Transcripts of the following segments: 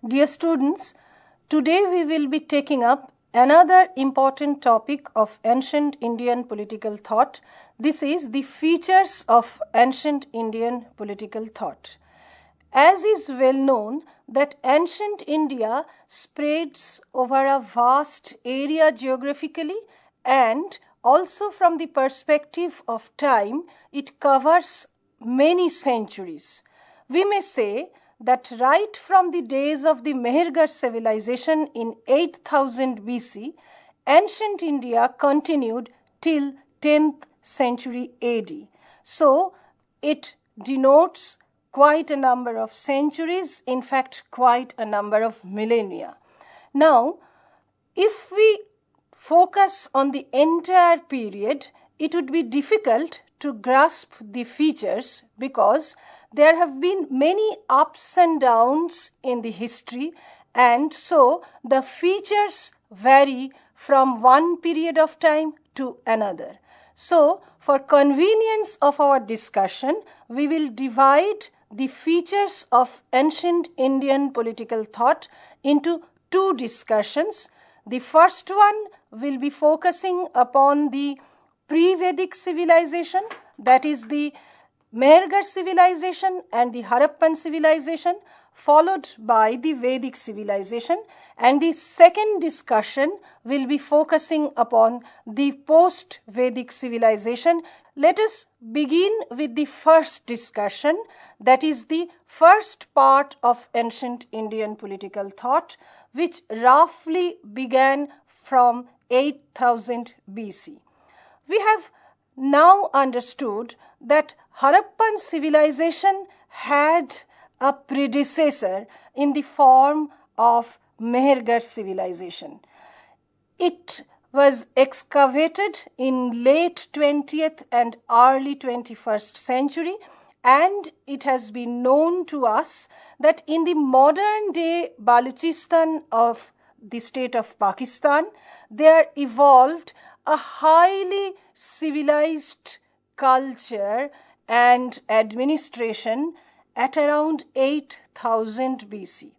Dear students, today we will be taking up another important topic of ancient Indian political thought. This is the features of ancient Indian political thought. As is well known that ancient India spreads over a vast area geographically, and also from the perspective of time, it covers many centuries. We may say that right from the days of the Mehergarh Civilization in 8000 BC, ancient India continued till 10th century AD. So, it denotes quite a number of centuries, in fact, quite a number of millennia. Now, if we focus on the entire period, it would be difficult to grasp the features because there have been many ups and downs in the history, and so the features vary from one period of time to another. So, for convenience of our discussion, we will divide the features of ancient Indian political thought into two discussions. The first one will be focusing upon the pre-Vedic civilization, that is the Mehergarh Civilization and the Harappan Civilization, followed by the Vedic civilization, and the second discussion will be focusing upon the post-Vedic civilization. Let us begin with the first discussion, that is the first part of ancient Indian political thought, which roughly began from 8000 BC. We have now understood that Harappan civilization had a predecessor in the form of Mehergarh civilization. It was excavated in late 20th and early 21st century, and it has been known to us that in the modern day Balochistan of the state of Pakistan, there evolved a highly civilized culture and administration at around 8000 BC.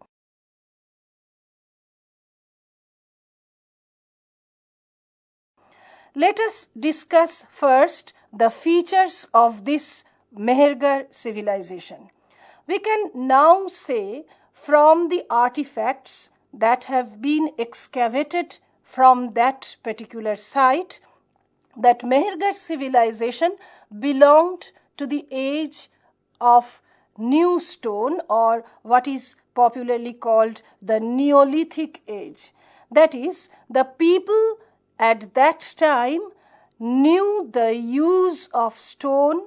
Let us discuss first the features of this Mehergarh civilization. We can now say from the artifacts that have been excavated from that particular site that Mehergarh civilization belonged to the age of new stone, or what is popularly called the Neolithic age. That is, the people at that time knew the use of stone.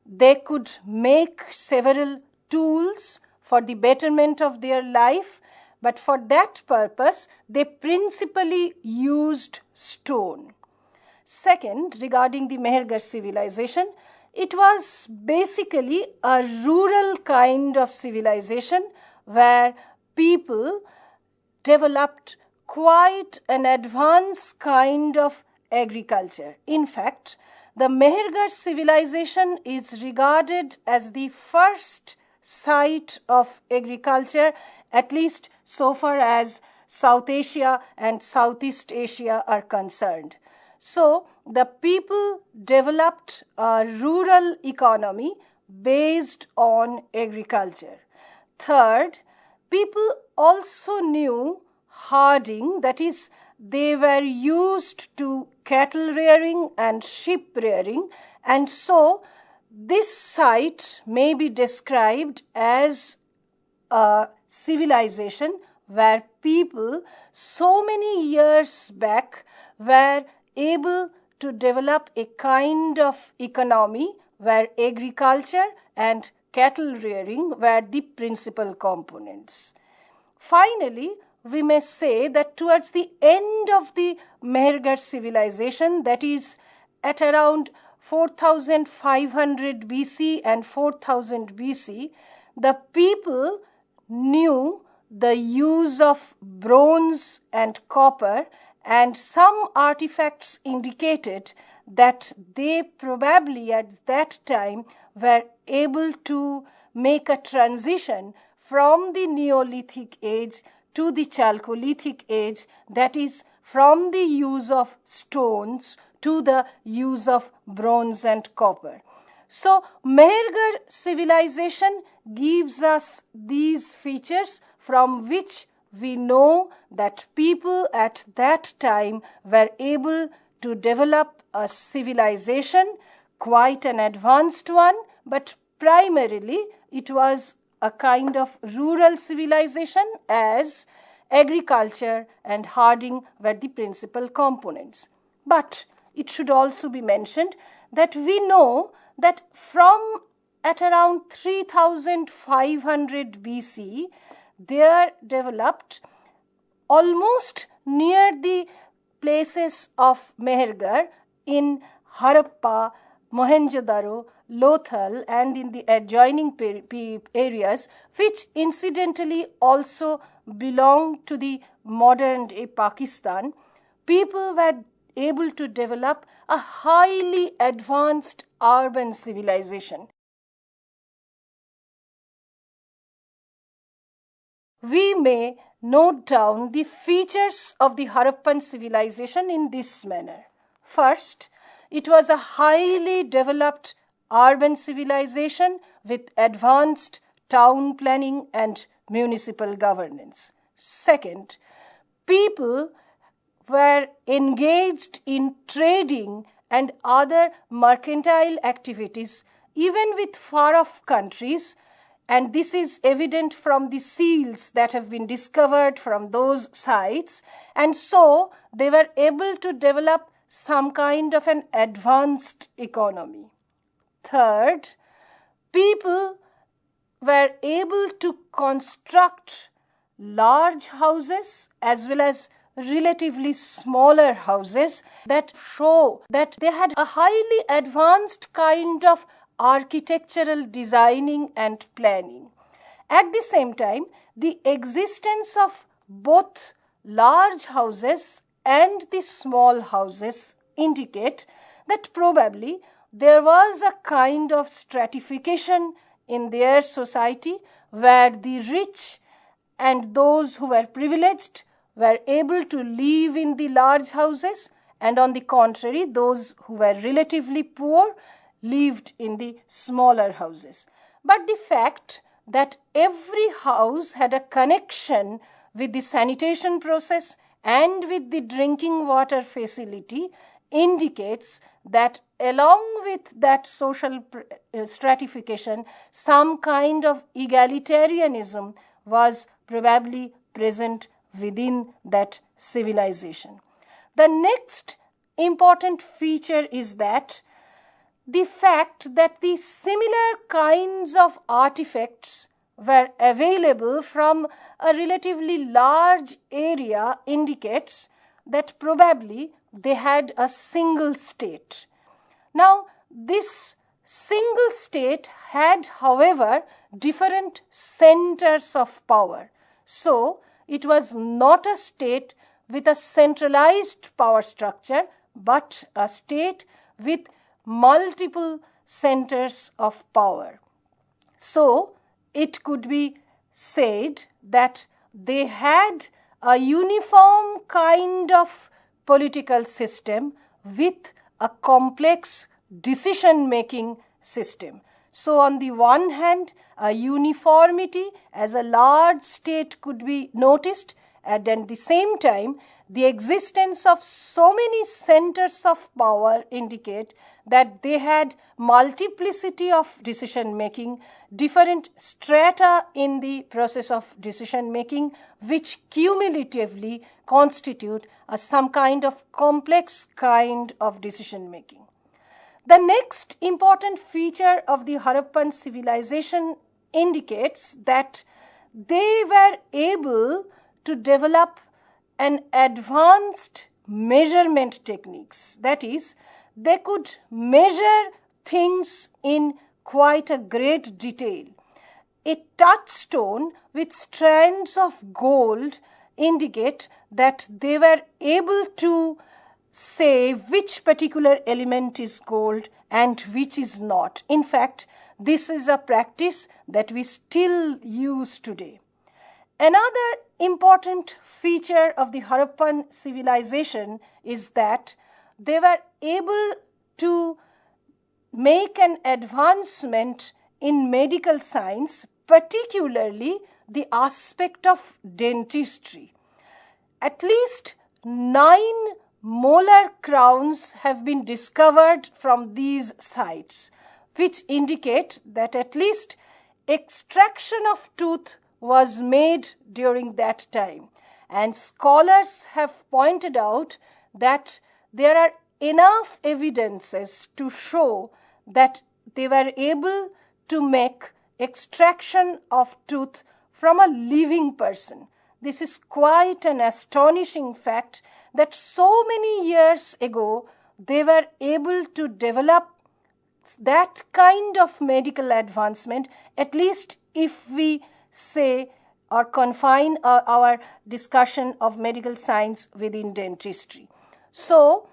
They could make several tools for the betterment of their life, but for that purpose, they principally used stone. Second, regarding the Mehergarh civilization, it was basically a rural kind of civilization where people developed quite an advanced kind of agriculture. In fact, the Mehergarh civilization is regarded as the first site of agriculture, at least so far as South Asia and Southeast Asia are concerned. So, the people developed a rural economy based on agriculture. Third, people also knew herding, that is, they were used to cattle rearing and sheep rearing, and so this site may be described as a civilization where people so many years back were able to develop a kind of economy where agriculture and cattle rearing were the principal components. Finally, we may say that towards the end of the Mehergarh civilization, that is at around 4500 BC and 4000 BC, the people knew the use of bronze and copper, and some artifacts indicated that they probably at that time were able to make a transition from the Neolithic age to the Chalcolithic age, that is, from the use of stones to the use of bronze and copper. So, Mehergarh civilization gives us these features from which we know that people at that time were able to develop a civilization, quite an advanced one, but primarily it was a kind of rural civilization, as agriculture and herding were the principal components. But it should also be mentioned that we know that from at around 3500 BC, there developed almost near the places of Mehergarh in Harappa, Mohenjo-daro, Lothal, and in the adjoining areas, which incidentally also belong to the modern day Pakistan, people were able to develop a highly advanced urban civilization. We may note down the features of the Harappan civilization in this manner. First, it was a highly developed urban civilization with advanced town planning and municipal governance. Second, people were engaged in trading and other mercantile activities even with far-off countries, and this is evident from the seals that have been discovered from those sites, and so they were able to develop some kind of an advanced economy. Third, people were able to construct large houses as well as relatively smaller houses that show that they had a highly advanced kind of architectural designing and planning. At the same time, the existence of both large houses and the small houses indicate that probably there was a kind of stratification in their society where the rich and those who were privileged were able to live in the large houses, and on the contrary, those who were relatively poor lived in the smaller houses. But the fact that every house had a connection with the sanitation process and with the drinking water facility indicates that along with that social stratification, some kind of egalitarianism was probably present within that civilization. The next important feature is that the fact that the similar kinds of artifacts were available from a relatively large area indicates that probably they had a single state. Now, this single state had, however, different centers of power. So, it was not a state with a centralized power structure, but a state with multiple centers of power. So, it could be said that they had a uniform kind of political system with a complex decision-making system. So, on the one hand, a uniformity as a large state could be noticed, and at the same time, the existence of so many centers of power indicate that they had multiplicity of decision making, different strata in the process of decision making, which cumulatively constitute some kind of complex kind of decision making. The next important feature of the Harappan civilization indicates that they were able to develop an advanced measurement techniques. That is, they could measure things in quite a great detail. A touchstone with strands of gold indicate that they were able to say which particular element is gold and which is not. In fact, this is a practice that we still use today. Another important feature of the Harappan civilization is that they were able to make an advancement in medical science, particularly the aspect of dentistry. At least 9 molar crowns have been discovered from these sites, which indicate that at least extraction of tooth was made during that time. And scholars have pointed out that there are enough evidences to show that they were able to make extraction of tooth from a living person. This is quite an astonishing fact that so many years ago they were able to develop that kind of medical advancement, at least if we say or confine our discussion of medical science within dentistry. So,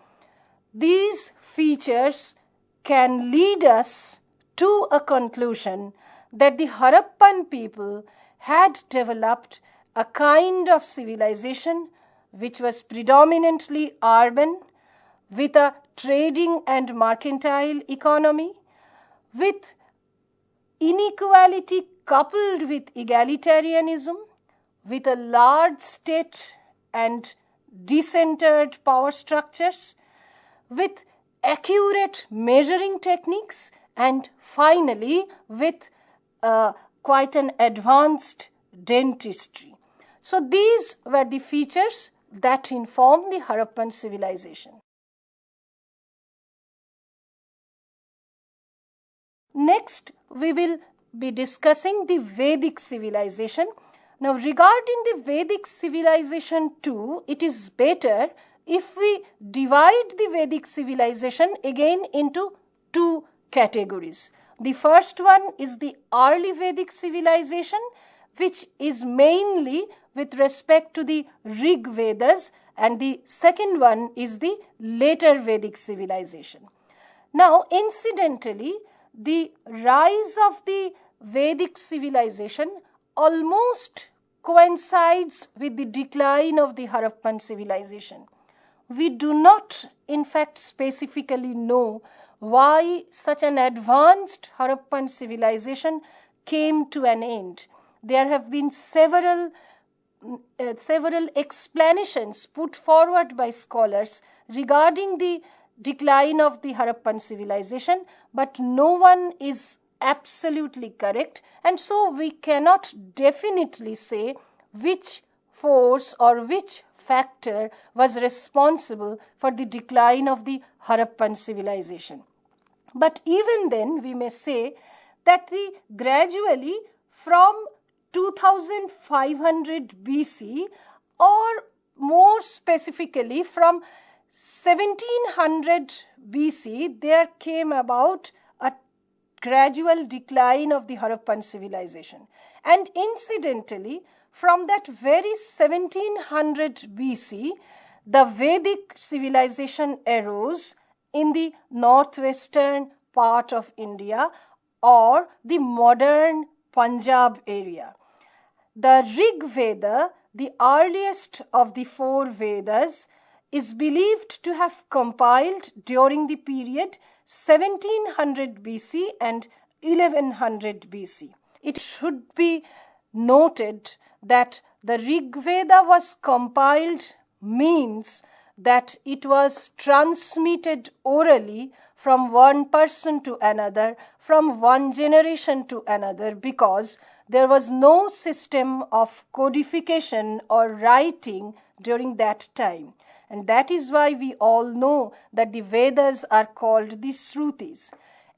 these features can lead us to a conclusion that the Harappan people had developed a kind of civilization which was predominantly urban, with a trading and mercantile economy, with inequality coupled with egalitarianism, with a large state and decentered power structures, with accurate measuring techniques, and finally with quite an advanced dentistry. So these were the features that inform the Harappan civilization. Next, we will be discussing the Vedic civilization. Now, regarding the Vedic civilization too, it is better if we divide the Vedic civilization again into 2 categories. The first one is the early Vedic civilization, which is mainly with respect to the Rig Vedas, and the second one is the later Vedic civilization. Now, incidentally, the rise of the Vedic civilization almost coincides with the decline of the Harappan civilization. We do not, in fact, specifically know why such an advanced Harappan civilization came to an end. There have been several explanations put forward by scholars regarding the decline of the Harappan civilization, but no one is absolutely correct, and so we cannot definitely say which force or which factor was responsible for the decline of the Harappan civilization. But even then, we may say that gradually from 2500 BC, or more specifically from 1700 BC, there came about a gradual decline of the Harappan civilization. And incidentally, from that very 1700 BC, the Vedic civilization arose in the northwestern part of India, or the modern Punjab area. The Rig Veda, the earliest of the 4 Vedas, is believed to have compiled during the period 1700 BC and 1100 BC. It should be noted that the Rig Veda was compiled means that it was transmitted orally from one person to another, from one generation to another, because there was no system of codification or writing during that time. And that is why we all know that the Vedas are called the Shrutis.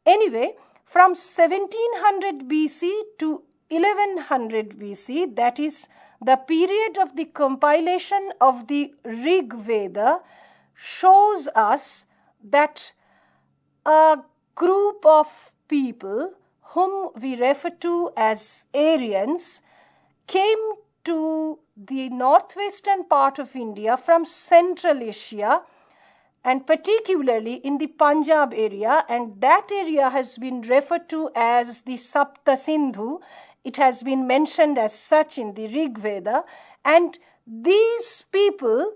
Anyway, from 1700 BC to 1100 BC, that is the period of the compilation of the Rig Veda, shows us that a group of people whom we refer to as Aryans came to the northwestern part of India from Central Asia and particularly in the Punjab area, and that area has been referred to as the Sapta Sindhu. It has been mentioned as such in the Rig Veda, and these people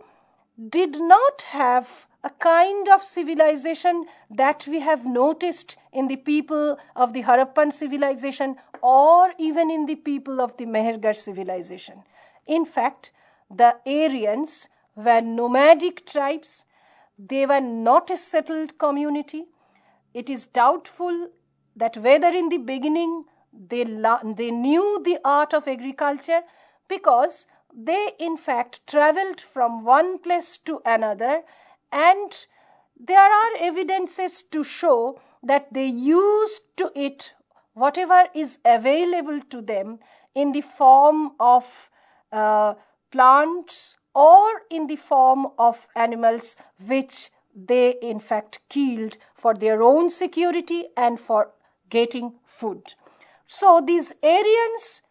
did not have a kind of civilization that we have noticed in the people of the Harappan civilization or even in the people of the Mehergarh civilization. In fact, the Aryans were nomadic tribes. They were not a settled community. It is doubtful that whether in the beginning they knew the art of agriculture, because they in fact traveled from one place to another, and there are evidences to show that they used to eat whatever is available to them in the form of plants or in the form of animals which they in fact killed for their own security and for getting food. So these Aryans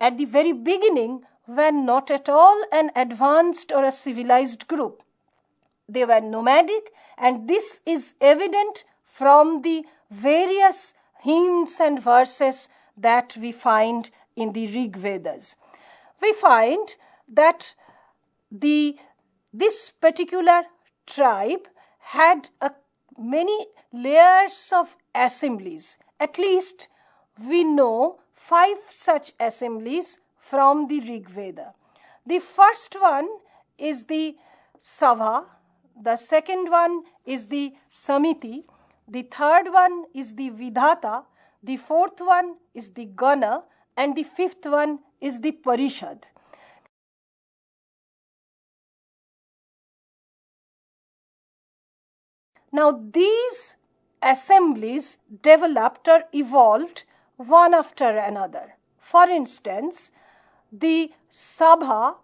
at the very beginning were not at all an advanced or a civilized group. They were nomadic, and this is evident from the various hymns and verses that we find in the Rig Vedas. We find that this particular tribe had many layers of assemblies. At least we know 5 such assemblies from the Rig Veda. The first one is the Sabha, the second one is the Samiti, the third one is the Vidhata, the fourth one is the Gana, and the fifth one is the Parishad. Now these assemblies developed or evolved one after another. For instance, the Sabha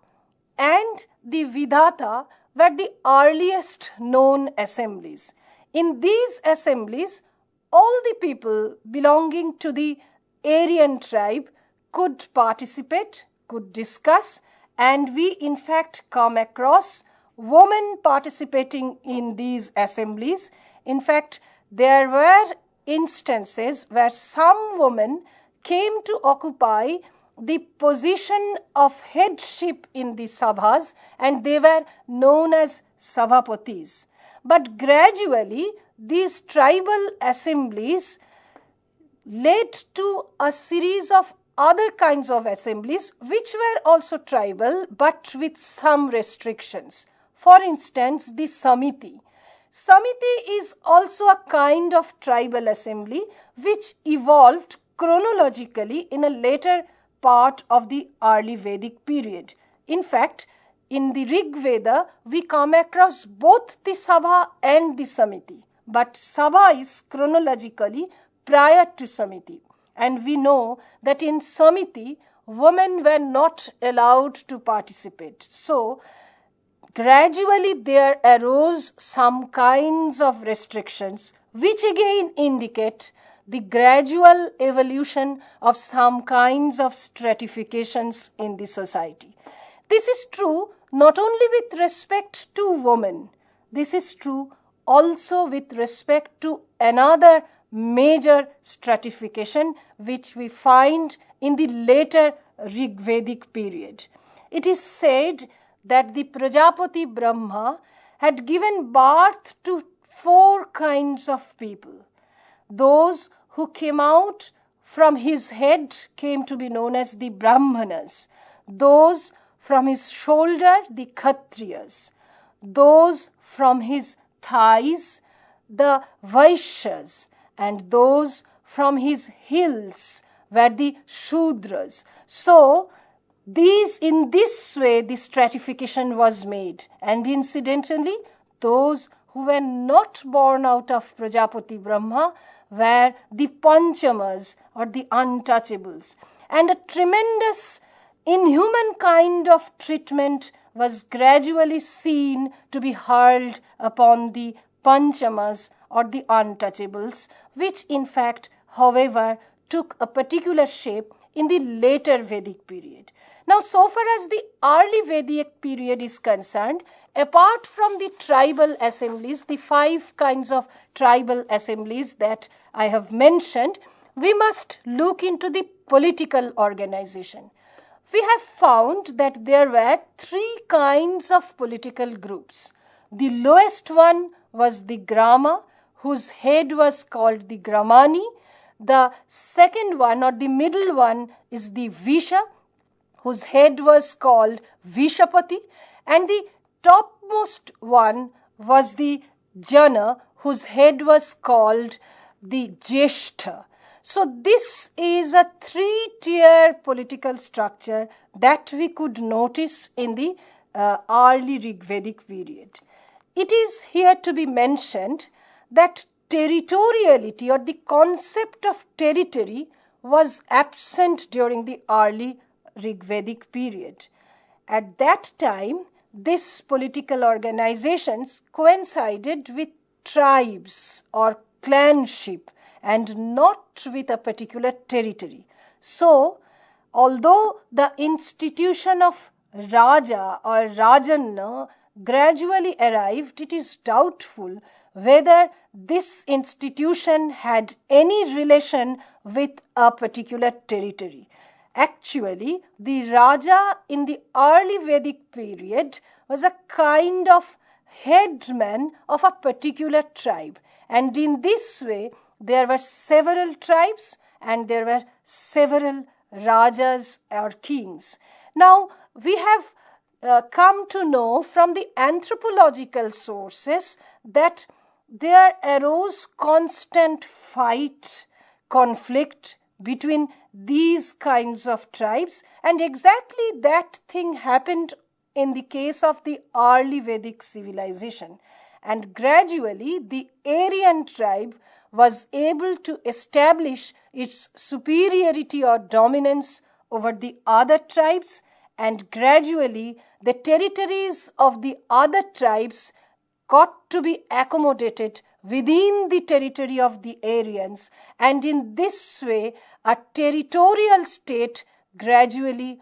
and the Vidhata were the earliest known assemblies. In these assemblies, all the people belonging to the Aryan tribe could participate, could discuss, and we in fact come across women participating in these assemblies. In fact, there were instances where some women came to occupy the position of headship in the sabhas, and they were known as sabhapatis. But gradually, these tribal assemblies led to a series of other kinds of assemblies which were also tribal but with some restrictions. For instance, the Samiti. Samiti is also a kind of tribal assembly which evolved chronologically in a later part of the early Vedic period. In fact, in the Rig Veda, we come across both the Sabha and the Samiti. But Sabha is chronologically prior to Samiti. And we know that in Samiti, women were not allowed to participate. So, gradually there arose some kinds of restrictions which again indicate the gradual evolution of some kinds of stratifications in the society. This is true not only with respect to women, this is true also with respect to another major stratification which we find in the later Rig Vedic period. It is said that the Prajapati Brahma had given birth to 4 kinds of people. Those who came out from his head came to be known as the Brahmanas. Those from his shoulder, the Kshatriyas. Those from his thighs, the Vaishyas. And those from his heels were the Shudras. So, in this way, the stratification was made. And incidentally, those who were not born out of Prajapati Brahma were the Panchamas or the untouchables. And a tremendous inhuman kind of treatment was gradually seen to be hurled upon the Panchamas or the untouchables, which in fact, however, took a particular shape in the later Vedic period. Now, so far as the early Vedic period is concerned, apart from the tribal assemblies, the 5 kinds of tribal assemblies that I have mentioned, we must look into the political organization. We have found that there were 3 kinds of political groups. The lowest one was the Grama, whose head was called the Gramani. The second one, or the middle one, is the Visha, whose head was called Vishapati, and the topmost one was the Jana, whose head was called the Jeshtha. So this is a 3-tier political structure that we could notice in the early Rigvedic period. It is here to be mentioned that territoriality, or the concept of territory, was absent during the early Rigvedic period. At that time, these political organizations coincided with tribes or clanship and not with a particular territory. So, although the institution of Raja or Rajanna gradually arrived, it is doubtful whether this institution had any relation with a particular territory. Actually, the Raja in the early Vedic period was a kind of headman of a particular tribe, and in this way there were several tribes and there were several Rajas or kings. Now, we have come to know from the anthropological sources that there arose constant fight, conflict between these kinds of tribes, and exactly that thing happened in the case of the early Vedic civilization. And gradually the Aryan tribe was able to establish its superiority or dominance over the other tribes, and gradually the territories of the other tribes got to be accommodated within the territory of the Aryans, and in this way a territorial state gradually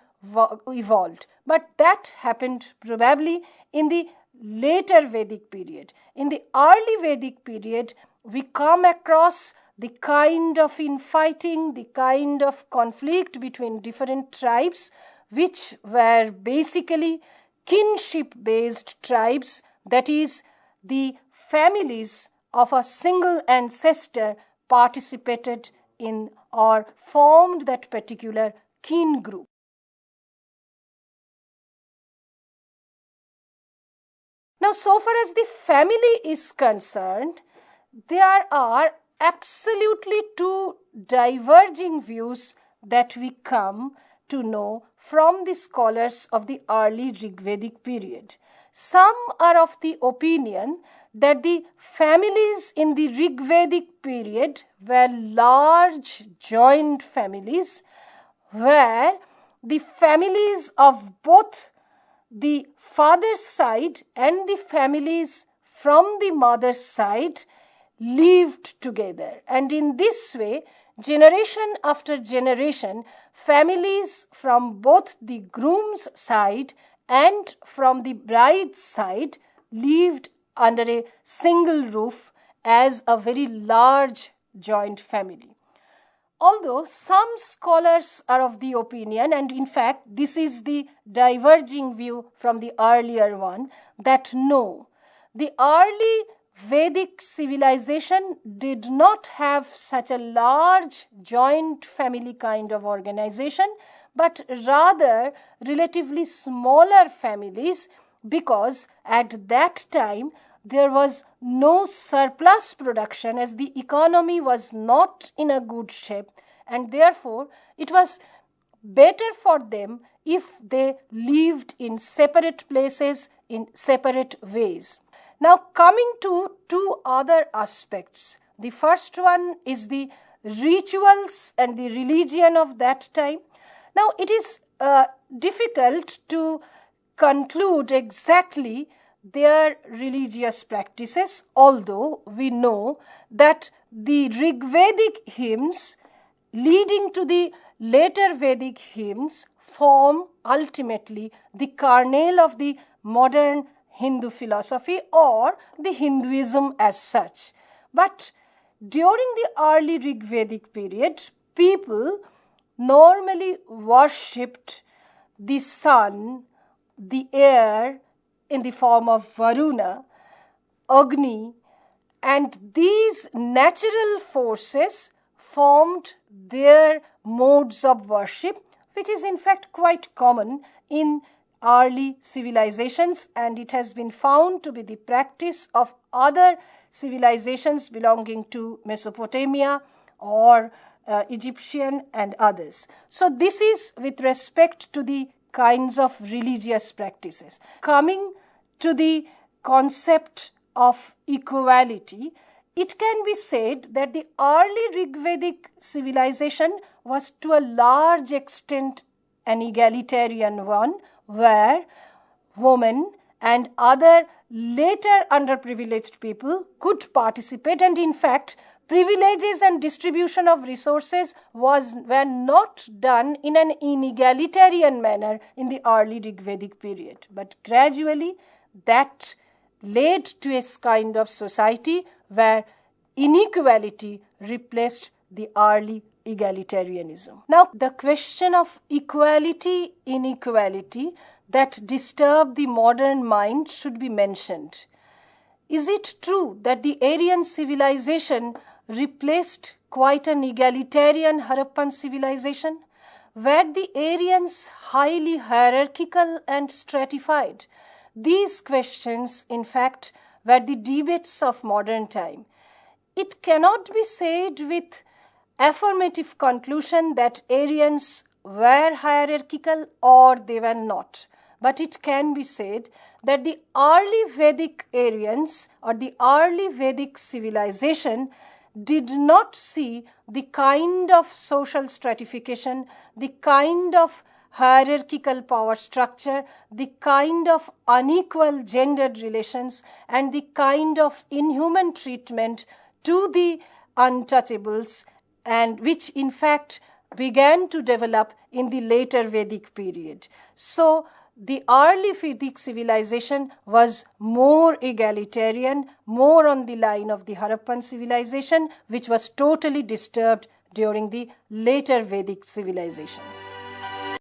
evolved. But that happened probably in the later Vedic period. In the early Vedic period, we come across the kind of infighting, the kind of conflict between different tribes, which were basically kinship-based tribes, that is, the families of a single ancestor participated in or formed that particular kin group. Now, so far as the family is concerned, there are absolutely 2 diverging views that we come to know from the scholars of the early Rigvedic period. Some are of the opinion that the families in the Rigvedic period were large joint families, where the families of both the father's side and the families from the mother's side lived together, and in this way, generation after generation, families from both the groom's side and from the bride's side lived under a single roof as a very large joint family. Although some scholars are of the opinion, and in fact this is the diverging view from the earlier one, that no, the early Vedic civilization did not have such a large joint family kind of organization, but rather relatively smaller families, because at that time there was no surplus production, as the economy was not in a good shape, and therefore it was better for them if they lived in separate places in separate ways. Now, coming to 2 other aspects. The first one is the rituals and the religion of that time. Now, it is difficult to conclude exactly their religious practices, although we know that the Rigvedic hymns leading to the later Vedic hymns form ultimately the kernel of the modern Hindu philosophy or the Hinduism as such. But during the early Rig Vedic period, people normally worshipped the sun, the air in the form of Varuna, Agni, and these natural forces formed their modes of worship, which is in fact quite common in early civilizations, and it has been found to be the practice of other civilizations belonging to Mesopotamia or Egyptian and others. So this is with respect to the kinds of religious practices. Coming to the concept of equality, it can be said that the early Rigvedic civilization was to a large extent an egalitarian one, where women and other later underprivileged people could participate, and in fact privileges and distribution of resources were not done in an inegalitarian manner in the early Rigvedic period, but gradually that led to a kind of society where inequality replaced the early egalitarianism. Now, the question of equality, inequality that disturb the modern mind should be mentioned. Is it true that the Aryan civilization replaced quite an egalitarian Harappan civilization? Were the Aryans highly hierarchical and stratified? These questions, in fact, were the debates of modern time. It cannot be said with affirmative conclusion that Aryans were hierarchical or they were not. But it can be said that the early Vedic Aryans or the early Vedic civilization did not see the kind of social stratification, the kind of hierarchical power structure, the kind of unequal gendered relations, and the kind of inhuman treatment to the untouchables, and which in fact began to develop in the later Vedic period. So the early Vedic civilization was more egalitarian, more on the line of the Harappan civilization, which was totally disturbed during the later Vedic civilization.